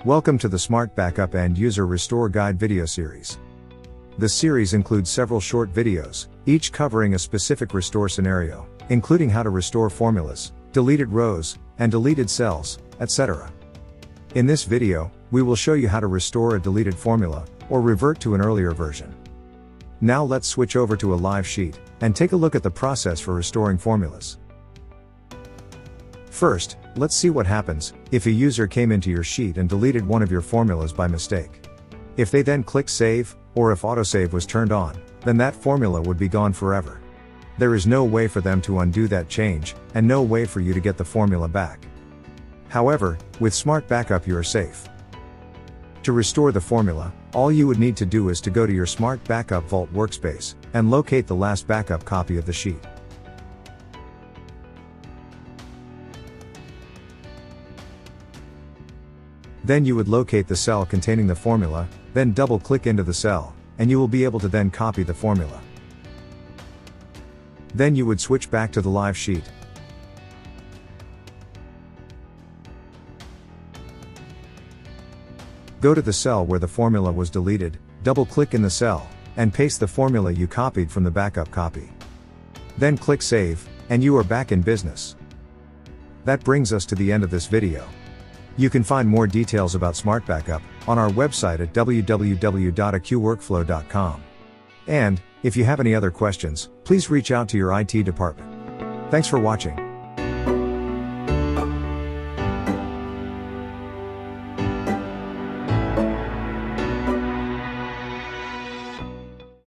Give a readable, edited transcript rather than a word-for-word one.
Welcome to the SmartBackup End User Restore Guide video series. This series includes several short videos, each covering a specific restore scenario, including how to restore formulas, deleted rows, and deleted cells, etc. In this video, we will show you how to restore a deleted formula, or revert to an earlier version. Now let's switch over to a live sheet, and take a look at the process for restoring formulas. First, let's see what happens if a user came into your sheet and deleted one of your formulas by mistake. If they then click save, or if autosave was turned on, then that formula would be gone forever. There is no way for them to undo that change, and no way for you to get the formula back. However, with SmartBackup you are safe. To restore the formula, all you would need to do is to go to your SmartBackup Vault workspace, and locate the last backup copy of the sheet. Then you would locate the cell containing the formula, then double-click into the cell, and you will be able to then copy the formula. Then you would switch back to the live sheet. Go to the cell where the formula was deleted, double-click in the cell, and paste the formula you copied from the backup copy. Then click Save, and you are back in business. That brings us to the end of this video. You can find more details about SmartBackup on our website at www.aqworkflow.com. And, if you have any other questions, please reach out to your IT department. Thanks for watching.